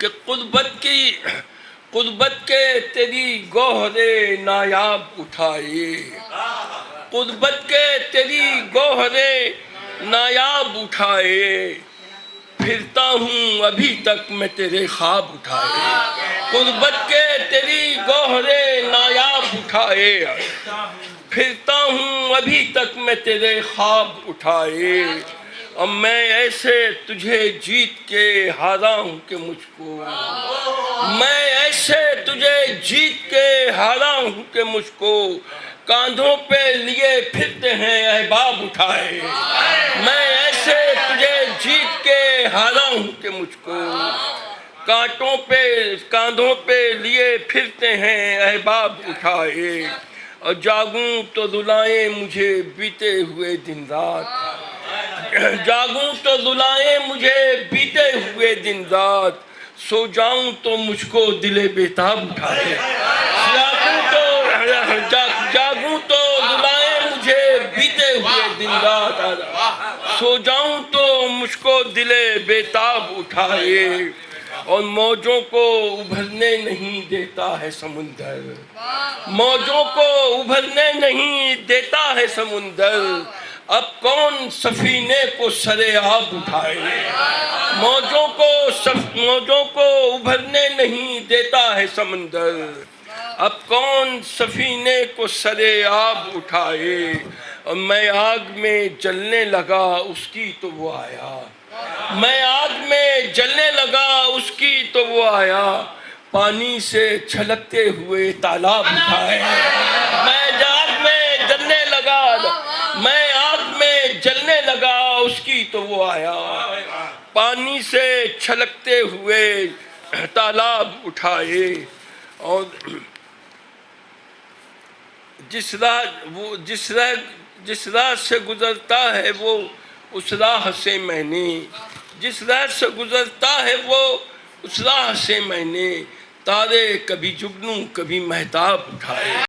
کہ قربت کے تیری گوہرے نایاب اٹھائے، قربت کے تیری گوہرے نایاب اٹھائے، پھرتا ہوں ابھی تک میں تیرے خواب اٹھائے، قربت کے تیری گوہرے نایاب اٹھائے، پھرتا ہوں ابھی تک میں تیرے خواب اٹھائے، اب میں ایسے تجھے جیت کے ہارا ہوں کہ مجھ کو، میں ایسے تجھے جیت کے ہارا ہوں کہ مجھ کو کاندھوں پہ لیے پھرتے ہیں احباب اٹھائے، میں ایسے تجھے جیت کے ہارا ہوں کہ مجھ کو کاندھوں پہ لیے پھرتے ہیں احباب اٹھائے، اور جاگوں تو رلائیں مجھے بیتے ہوئے دن رات، جاگوں تو رلائیں مجھے بیتے ہوئے دن رات، سو جاؤں تو مجھ کو دل بیتاب اٹھائے، جاگوں تو رلائیں مجھے بیتے ہوئے دن رات، سو جاؤں تو مجھ کو دل بیتاب اٹھائے، اور موجوں کو ابھرنے نہیں دیتا ہے سمندر، موجوں کو ابھرنے نہیں دیتا ہے سمندر، اب کون سفینے کو سرے آب اٹھائے، موجوں کو ابھرنے نہیں دیتا ہے سمندر، اب کون سفینے کو سرے آب اٹھائے، اور میں آگ میں جلنے لگا اس کی تو وہ آیا، میں آگ میں جلنے لگا اس کی تو وہ آیا، پانی سے چھلکتے ہوئے تالاب اٹھائے، میں آگ میں جلنے لگا، میں آگ میں جلنے لگا اس کی تو وہ آیا، پانی سے چھلکتے ہوئے تالاب اٹھائے، اور جس راہ سے گزرتا ہے وہ اس راہ سے میں نے، جس راہ سے گزرتا ہے وہ اس راہ سے میں نے، تارے کبھی جگنو کبھی مہتاب اٹھائے۔